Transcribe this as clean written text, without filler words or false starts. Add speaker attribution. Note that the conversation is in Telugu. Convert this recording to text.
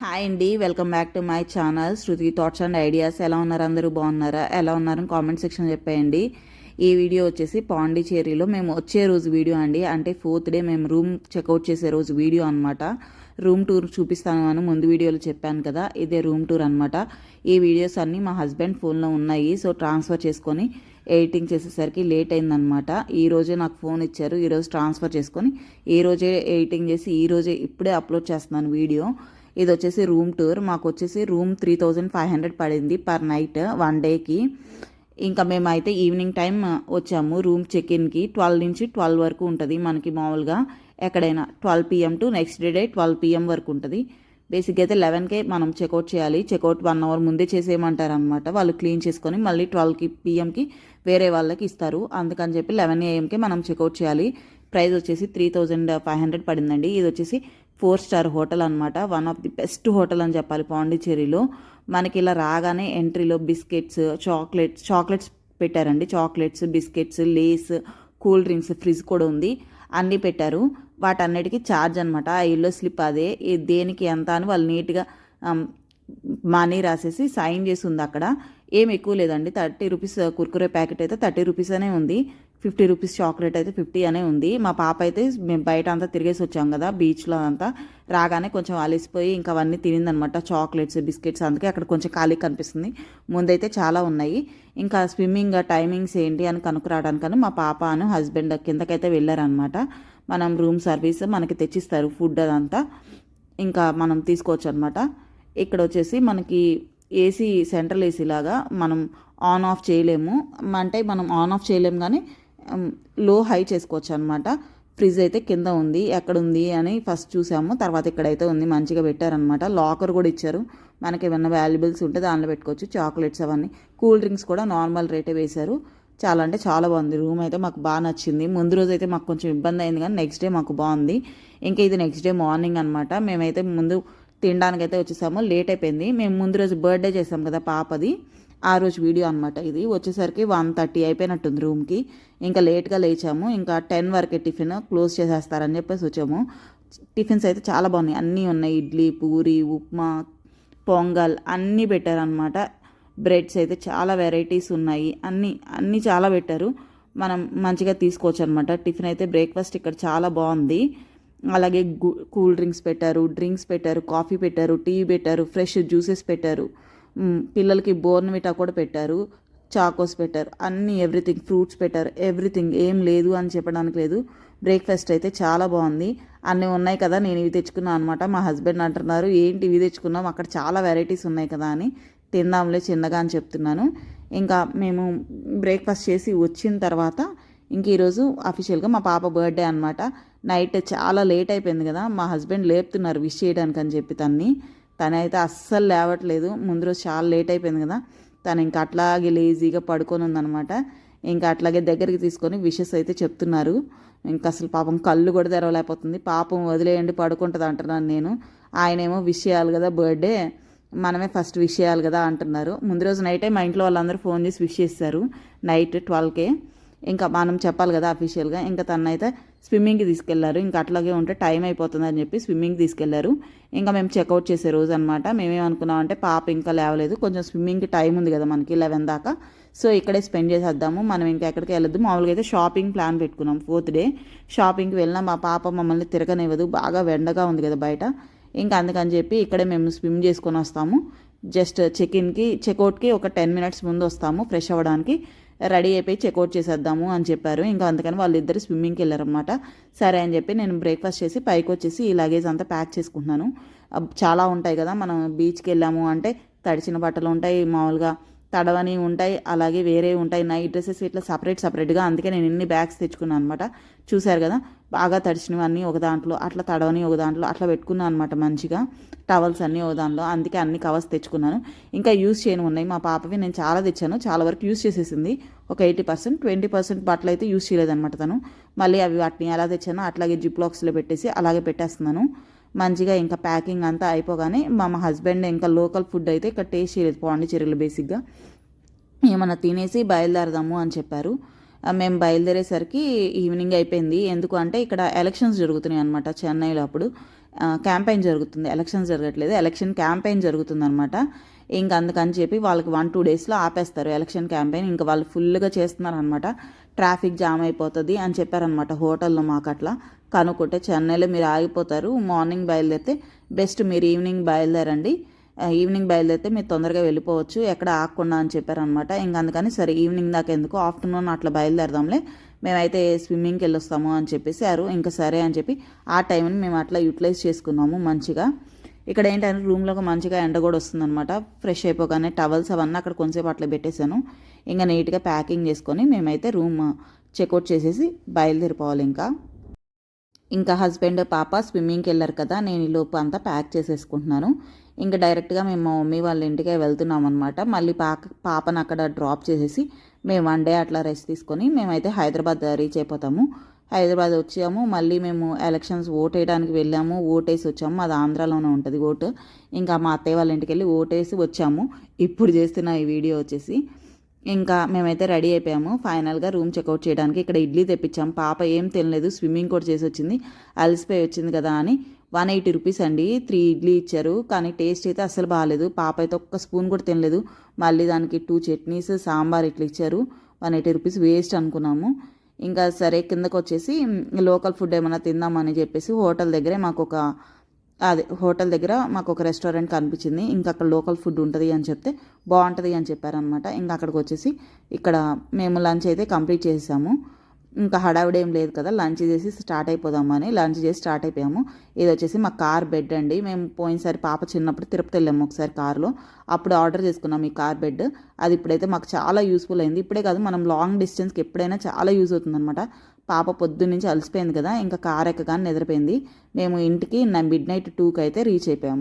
Speaker 1: హాయ్ అండి, welcome back to my channel Shruti thoughts and ideas. ఎలా ఉన్నారు? అందరూ బాగున్నారా? ఎలా ఉన్నారని కామెంట్ సెక్షన్ చెప్పేయండి. ఈ వీడియో వచ్చేసి పాండిచేరిలో మేము వచ్చే రోజు వీడియో అండి. అంటే 4th డే మేము రూమ్ చెక్అవుట్ చేసే రోజు వీడియో అనమాట. రూమ్ టూర్ చూపిస్తాను అని ముందు వీడియోలో చెప్పాను కదా, ఇదే రూమ్ టూర్ అనమాట. ఈ వీడియోస్ అన్నీ మా హస్బెండ్ ఫోన్లో ఉన్నాయి. సో ట్రాన్స్ఫర్ చేసుకొని ఎడిటింగ్ చేసేసరికి లేట్ అయిందనమాట. ఈరోజే నాకు ఫోన్ ఇచ్చారు, ఈరోజు ట్రాన్స్ఫర్ చేసుకొని ఈరోజే ఎడిటింగ్ చేసి ఈరోజే ఇప్పుడే అప్లోడ్ చేస్తున్నాను వీడియో. ఇది వచ్చేసి రూమ్ టూర్. మాకు వచ్చేసి రూమ్ 3500 పడింది పర్ నైట్ 1 డేకి. ఇంకా మేమైతే ఈవినింగ్ టైం వచ్చాము. రూమ్ చెక్-ఇన్కి 12 నుంచి 12 వరకు ఉంటుంది మనకి. మామూలుగా ఎక్కడైనా 12 PM to next day 12 PM వరకు ఉంటుంది. బేసిక్గా అయితే 11కే మనం చెక్అవుట్ చేయాలి. చెక్అవుట్ 1 అవర్ ముందే చేసేయమంటారు అనమాట. వాళ్ళు క్లీన్ చేసుకొని మళ్ళీ 12 PMకి వేరే వాళ్ళకి ఇస్తారు. అందుకని చెప్పి 11 AMకే మనం చెక్అవుట్ చేయాలి. ప్రైస్ వచ్చేసి 3500 పడిందండి. ఇది వచ్చేసి 4 స్టార్ హోటల్ అనమాట. One of the best hotel అని చెప్పాలి పాండిచ్చేరిలో. మనకి ఇలా రాగానే ఎంట్రీలో బిస్కెట్స్, చాక్లెట్స్ పెట్టారండి. Chocolates, biscuits, Lay's, cool drinks, fridge కూడా ఉంది, అన్నీ పెట్టారు. వాటన్నిటికీ ఛార్జ్ అనమాట. ఆ ఎల్లో స్లిప్ అదే దేనికి ఎంత అని వాళ్ళు నీట్గా మనీ రాసేసి సైన్ చేసి ఉంది అక్కడ. ఏం ఎక్కువ లేదండి. 30 రూపీస్ కుర్కురే ప్యాకెట్ అయితే 30 రూపీస్ అనే ఉంది. 50 రూపీస్ చాక్లెట్ అయితే 50 అనే ఉంది. మా పాప అయితే మేము బయట అంతా తిరిగేసి వచ్చాం కదా బీచ్లో అంతా, రాగానే కొంచెం అలిసిపోయి ఇంకా అవన్నీ తినిందనమాట. చాక్లెట్స్, బిస్కెట్స్, అందుకే అక్కడ కొంచెం ఖాళీ కనిపిస్తుంది. ముందైతే చాలా ఉన్నాయి. ఇంకా స్విమ్మింగ్ టైమింగ్స్ ఏంటి అని కనుక్కురావడానికని మా పాప అని హస్బెండ్ కిందకైతే వెళ్ళారనమాట. మనం రూమ్ సర్వీస్ మనకి తెచ్చిస్తారు, ఫుడ్ అదంతా ఇంకా మనం తీసుకోవచ్చు అనమాట. ఇక్కడ వచ్చేసి మనకి ఏసీ, సెంట్రల్ ఏసీ లాగా మనం ఆన్ ఆఫ్ చేయలేము. అంటే మనం ఆన్ ఆఫ్ చేయలేము కానీ లో హై చేసుకోవచ్చు అనమాట. ఫ్రిడ్జ్ అయితే కింద ఉంది. ఎక్కడుంది అని ఫస్ట్ చూసాము, తర్వాత ఇక్కడైతే ఉంది. మంచిగా పెట్టారనమాట. లాకర్ కూడా ఇచ్చారు. మనకి ఏమన్నా వాల్యుబుల్స్ ఉంటే దానిలో పెట్టుకోవచ్చు. చాక్లెట్స్ అవన్నీ, కూల్ డ్రింక్స్ కూడా నార్మల్ రేటే వేశారు. చాలా అంటే చాలా బాగుంది. రూమ్ అయితే మాకు బాగా నచ్చింది. ముందు రోజు అయితే మాకు కొంచెం ఇబ్బంది అయింది కానీ నెక్స్ట్ డే మాకు బాగుంది. ఇంకా ఇది నెక్స్ట్ డే మార్నింగ్ అనమాట. మేమైతే ముందు తినడానికైతే వచ్చేసాము. లేట్ అయిపోయింది. మేము ముందు రోజు బర్త్డే చేసాం కదా పాపది, ఆ రోజు వీడియో అనమాట ఇది. వచ్చేసరికి 1:30 అయిపోయినట్టుంది రూమ్కి. ఇంకా లేట్గా లేచాము. ఇంకా 10 వరకే టిఫిన్ క్లోజ్ చేసేస్తారని చెప్పేసి వచ్చాము. టిఫిన్స్ అయితే చాలా బాగున్నాయి, అన్నీ ఉన్నాయి. ఇడ్లీ, పూరి, ఉప్మా, పొంగల్ అన్నీ పెట్టారనమాట. బ్రెడ్స్ అయితే చాలా వెరైటీస్ ఉన్నాయి. అన్నీ చాలా పెట్టారు. మనం మంచిగా తీసుకోవచ్చు అనమాట. టిఫిన్ అయితే బ్రేక్ఫాస్ట్ ఇక్కడ చాలా బాగుంది. అలాగే కూల్ డ్రింక్స్ పెట్టారు, డ్రింక్స్ పెట్టారు, కాఫీ పెట్టారు, టీ పెట్టారు, ఫ్రెష్ జ్యూసెస్ పెట్టారు. పిల్లలకి బోర్న్విటా కూడా పెట్టారు, చాకోస్ పెట్టారు, అన్నీ ఎవ్రీథింగ్, ఫ్రూట్స్ పెట్టారు. ఎవ్రీథింగ్, ఏం లేదు అని చెప్పడానికి లేదు. బ్రేక్ఫాస్ట్ అయితే చాలా బాగుంది. అన్నీ ఉన్నాయి కదా, నేను ఇవి తెచ్చుకున్నాను అనమాట. మా హస్బెండ్ అంటున్నారు ఏంటి ఇవి తెచ్చుకున్నాం, అక్కడ చాలా వెరైటీస్ ఉన్నాయి కదా అని. తిందాంలే చిన్నగా అని చెప్తున్నాను. ఇంకా మేము బ్రేక్ఫాస్ట్ చేసి వచ్చిన తర్వాత ఇంక ఈరోజు అఫీషియల్గా మా పాప బర్త్డే అనమాట. నైట్ చాలా లేట్ అయిపోయింది కదా, మా హస్బెండ్ లేపుతున్నారు విష్ చేయడానికి అని చెప్పి తనైతే అస్సలు లేవట్లేదు. ముందు రోజు చాలా లేట్ అయిపోయింది కదా, తను ఇంకా అట్లాగే లేజీగా పడుకొని ఉందనమాట. ఇంకా అట్లాగే దగ్గరికి తీసుకొని విషెస్ అయితే చెప్తున్నారు. ఇంకా అసలు పాపం కళ్ళు కూడా తెరవలేకపోతుంది. పాపం వదిలేయండి పడుకుంటుంది అంటున్నాను నేను. ఆయనేమో విష్ చేయాలి కదా బర్త్డే, మనమే ఫస్ట్ విష్ చేయాలి కదా అంటున్నారు. ముందు రోజు నైటే మా ఇంట్లో వాళ్ళందరూ ఫోన్ చేసి విష్ చేస్తారు నైట్ 12కే. ఇంకా మనం చెప్పాలి కదా అఫీషియల్గా. ఇంకా తనైతే స్విమ్మింగ్కి తీసుకెళ్లారు. ఇంకా అట్లాగే ఉంటే టైం అయిపోతుంది అని చెప్పి స్విమ్మింగ్కి తీసుకెళ్లారు. ఇంకా మేము చెక్అవుట్ చేసే రోజు అనమాట. మేమేమనుకున్నామంటే పాప ఇంకా లేవలేదు, కొంచెం స్విమ్మింగ్కి టైం ఉంది కదా మనకి 11 దాకా, సో ఇక్కడే స్పెండ్ చేసేద్దాము, మనం ఇంకా ఎక్కడికి వెళ్ళొద్దు. మామూలుగా అయితే షాపింగ్ ప్లాన్ పెట్టుకున్నాం 4th డే. షాపింగ్కి వెళ్ళినా మా పాప మమ్మల్ని తిరగనివ్వదు, బాగా ఎండగా ఉంది కదా బయట. ఇంకా అందుకని చెప్పి ఇక్కడే మేము స్విమ్ చేసుకొని వస్తాము. జస్ట్ చెక్అవుట్కి ఒక 10 minutes ముందు వస్తాము, ఫ్రెష్ అవ్వడానికి రెడీ అయిపోయి చెక్అవుట్ చేసేద్దాము అని చెప్పారు. ఇంకా అందుకని వాళ్ళిద్దరు స్విమ్మింగ్కి వెళ్ళారనమాట. సరే అని చెప్పి నేను బ్రేక్ఫాస్ట్ చేసి పైకి వచ్చేసి ఈ లగేజ్ అంతా ప్యాక్ చేసుకుంటున్నాను. చాలా ఉంటాయి కదా, మనం బీచ్కి వెళ్ళాము అంటే తడిచిన బట్టలు ఉంటాయి, మామూలుగా తడవని ఉంటాయి, అలాగే వేరే ఉంటాయి, నైట్ డ్రెస్సెస్ ఇట్లా సపరేట్గా. అందుకే నేను ఇన్ని బ్యాగ్స్ తెచ్చుకున్నాను అనమాట. చూశారు కదా, బాగా తడిచినవన్నీ ఒక దాంట్లో, అట్లా తడవని ఒక దాంట్లో అట్లా పెట్టుకున్నాను అనమాట. మంచిగా టవల్స్ అన్నీ ఒక దాంట్లో, అందుకే అన్ని కవర్స్ తెచ్చుకున్నాను. ఇంకా యూస్ చేయని ఉన్నాయి మా పాపవి, నేను చాలా తెచ్చాను. చాలా వరకు యూస్ చేసేసింది. ఒక 80%, 20% బట్టలు అయితే యూస్ చేయలేదన్నమాట తను. మళ్ళీ అవి వాటిని ఎలా తెచ్చానో అట్లాగే జిప్ లాక్స్లో పెట్టేసి అలాగే పెట్టేస్తున్నాను మంచిగా. ఇంకా ప్యాకింగ్ అంతా అయిపోగానే మా హస్బెండ్ ఇంకా లోకల్ ఫుడ్ అయితే ఇక్కడ టేస్ట్ చేయలేదు పాండిచేరిలో. బేసిక్గా ఏమన్నా తినేసి బయలుదేరదాము అని చెప్పారు. మేము బయలుదేరేసరికి ఈవినింగ్ అయిపోయింది. ఎందుకు అంటే ఇక్కడ ఎలక్షన్స్ జరుగుతున్నాయి అనమాట చెన్నైలో. అప్పుడు క్యాంపెయిన్ జరుగుతుంది, ఎలక్షన్స్ జరగట్లేదు, ఎలక్షన్ క్యాంపెయిన్ జరుగుతుందన్నమాట. ఇంకా అందుకని చెప్పి వాళ్ళకి 1-2 డేస్లో ఆపేస్తారు ఎలక్షన్ క్యాంపెయిన్. ఇంకా వాళ్ళు ఫుల్గా చేస్తున్నారు అనమాట. ట్రాఫిక్ జామ్ అయిపోతుంది అని చెప్పారనమాట హోటల్లో. మాకు అట్లా కనుక్కుంటే చెన్నైలో మీరు ఆగిపోతారు, మార్నింగ్ బయలుదేరితే బెస్ట్, మీరు ఈవినింగ్ బయలుదేరండి, ఈవినింగ్ బయలుదేరితే మీరు తొందరగా వెళ్ళిపోవచ్చు ఎక్కడ ఆగకుండా అని చెప్పారనమాట. ఇంకా అందుకని సరే ఈవినింగ్ దాకా ఎందుకు, ఆఫ్టర్నూన్ అట్లా బయలుదేరదాంలే, మేమైతే స్విమ్మింగ్కి వెళ్ళొస్తాము అని చెప్పేసారు. ఇంకా సరే అని చెప్పి ఆ టైంని మేము అట్లా యూటిలైజ్ చేసుకున్నాము మంచిగా. ఇక్కడ ఏంటంటే రూమ్లోకి మంచిగా ఎండ కూడా వస్తుందన్నమాట. ఫ్రెష్ అయిపోగానే టవల్స్ అవన్నీ అక్కడ కొంచెంసేపు అట్లా పెట్టేశాను. ఇంకా నీట్గా ప్యాకింగ్ చేసుకొని మేమైతే రూమ్ చెక్అవుట్ చేసేసి బయలుదేరిపోవాలి. ఇంకా హస్బెండ్ పాప స్విమ్మింగ్కి వెళ్ళారు కదా, నేను ఈ లోపు అంతా ప్యాక్ చేసేసుకుంటున్నాను. ఇంకా డైరెక్ట్గా మేము మా మమ్మీ వాళ్ళ ఇంటికే వెళ్తున్నాం అనమాట. మళ్ళీ పాపను అక్కడ డ్రాప్ చేసేసి మేము 1 డే అట్లా రెస్ట్ తీసుకొని మేమైతే హైదరాబాద్ రీచ్ అయిపోతాము. హైదరాబాద్ వచ్చాము, మళ్ళీ మేము ఎలక్షన్స్ ఓట్ వేయడానికి వెళ్ళాము, ఓటేసి వచ్చాము. అది ఆంధ్రాలోనే ఉంటుంది ఓటు. ఇంకా మా అత్తయ్య వాళ్ళ ఇంటికి వెళ్ళి ఓటేసి వచ్చాము. ఇప్పుడు చేస్తున్న ఈ వీడియో వచ్చేసి ఇంకా మేమైతే రెడీ అయిపోయాము ఫైనల్గా రూమ్ చెక్అవుట్ చేయడానికి. ఇక్కడ ఇడ్లీ తెప్పించాము, పాప ఏం తినలేదు, స్విమ్మింగ్ కూడా చేసి వచ్చింది, అలసిపోయి వచ్చింది కదా అని 180 రూపీస్ అండి 3 ఇడ్లీ ఇచ్చారు. కానీ టేస్ట్ అయితే అస్సలు బాగాలేదు, పాప అయితే ఒక్క స్పూన్ కూడా తినలేదు. మళ్ళీ దానికి 2 చట్నీస్, సాంబార్ ఇట్లా ఇచ్చారు. 180 రూపీస్ వేస్ట్ అనుకున్నాము. ఇంకా సరే కిందకు వచ్చేసి లోకల్ ఫుడ్ ఏమైనా తిందామని చెప్పేసి హోటల్ దగ్గర మాకు ఒక రెస్టారెంట్ కనిపించింది. ఇంకా అక్కడ లోకల్ ఫుడ్ ఉంటుంది అని చెప్తే బాగుంటుంది అని చెప్పారనమాట. ఇంకా అక్కడికి వచ్చేసి ఇక్కడ మేము లంచ్ అయితే కంప్లీట్ చేసాము. ఇంకా హడావిడి ఏం లేదు కదా, లంచ్ చేసి స్టార్ట్ అయిపోదామని లంచ్ చేసి స్టార్ట్ అయిపోయాము. ఇది వచ్చేసి మా కార్ బెడ్ అండి. మేము పోయినసారి పాప చిన్నప్పుడు తిరుపతి వెళ్ళాము ఒకసారి కార్లో, అప్పుడు ఆర్డర్ చేసుకున్నాం ఈ కార్ బెడ్. అది ఇప్పుడైతే మాకు చాలా యూస్ఫుల్ అయింది. ఇప్పుడే కాదు, మనం లాంగ్ డిస్టెన్స్కి ఎప్పుడైనా చాలా యూజ్ అవుతుంది అనమాట. పాప పొద్దున్నుంచి అలసిపోయింది కదా, ఇంకా కార్ ఎక్కగానే నిద్రపోయింది. మేము ఇంటికి midnight 2కి అయితే రీచ్ అయిపోయాము.